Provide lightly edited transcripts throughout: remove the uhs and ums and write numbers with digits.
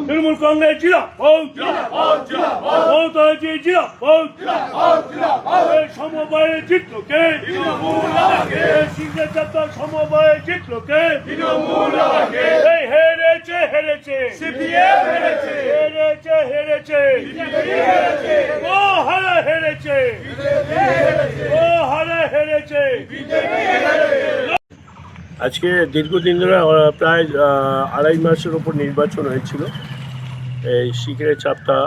তৃণমূল কংগ্রেস সমবায়ে জিতলো কে? সিংহের চাপটা সমবায়ে জিতলো কে? হেরেছে হেরেছে হেরেছে হেরেছে ও হারে হেরেছে ও হারে হেরেছে। আজকে দীর্ঘদিন ধরে প্রায় 2.5 মাসের ওপর নির্বাচন হয়েছিল এই শিখের চাপটা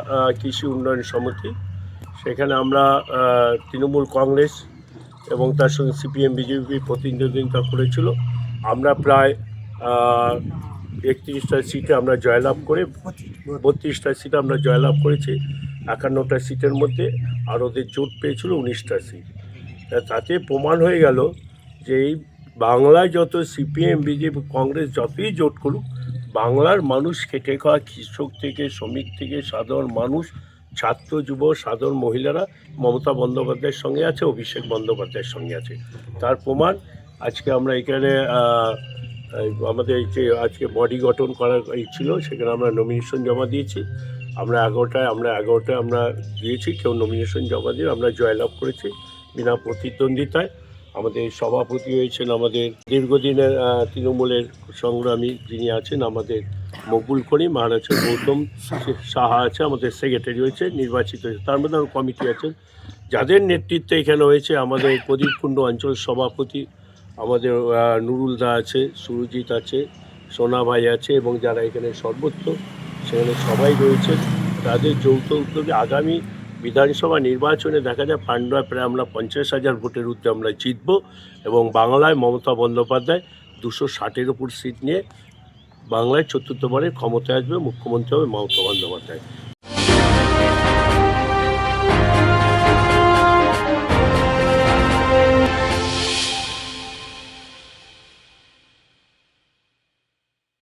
কৃষি উন্নয়ন সমিতি। সেখানে আমরা তৃণমূল কংগ্রেস এবং তার সঙ্গে সিপিএম বিজেপি প্রতিদ্বন্দ্বিতা করেছিল। আমরা প্রায় 31টা সিটে আমরা জয়লাভ করে 32টা সিটে আমরা জয়লাভ করেছি 51টা সিটের মধ্যে, আর ওদের জোট পেয়েছিল 19টা সিট। তাতে প্রমাণ হয়ে গেল যে এই বাংলায় যত সিপিএম বিজেপি কংগ্রেস যতই জোট করুক, বাংলার মানুষ খেটে খাওয়া কৃষক থেকে শ্রমিক থেকে সাধারণ মানুষ, ছাত্র যুব সাধারণ মহিলারা মমতা বন্দ্যোপাধ্যায়ের সঙ্গে আছে, অভিষেক বন্দ্যোপাধ্যায়ের সঙ্গে আছে। তার প্রমাণ আজকে আমরা এখানে আমাদের যে আজকে বডি গঠন করার ছিল, সেখানে আমরা নমিনেশন জমা দিয়েছি। আমরা 11টায় আমরা দিয়েছি, কেউ নমিনেশন জমা দিয়ে আমরা জয়লাভ করেছি বিনা প্রতিদ্বন্দ্বিতায়। আমাদের সভাপতি হয়েছেন আমাদের দীর্ঘদিনের তৃণমূলের সংগ্রামী যিনি আছেন আমাদের মকবুল করিম, আর আছে গৌতম সাহা আছে আমাদের সেক্রেটারি হয়েছে নির্বাচিত হয়েছে। তার মধ্যে আমার কমিটি আছেন যাদের নেতৃত্বে এখানে হয়েছে। আমাদের প্রদীপ কুণ্ডু অঞ্চল সভাপতি, আমাদের নুরুল দা আছে, সুরজিৎ আছে, সোনা ভাই আছে, এবং যারা এখানে সর্বত্র সেখানে সবাই রয়েছেন। তাদের যৌথ উদ্যোগে আগামী বিধানসভা নির্বাচনে দেখা যায় পান্ডুয়া প্রায় আমরা 50,000 ভোটের উদ্যোগে আমরা জিতব, এবং বাংলায় মমতা বন্দ্যোপাধ্যায় 260-এর উপর সিট নিয়ে বাংলায় চতুর্থবারের ক্ষমতায় আসবে, মুখ্যমন্ত্রী হবে মমতা বন্দ্যোপাধ্যায়।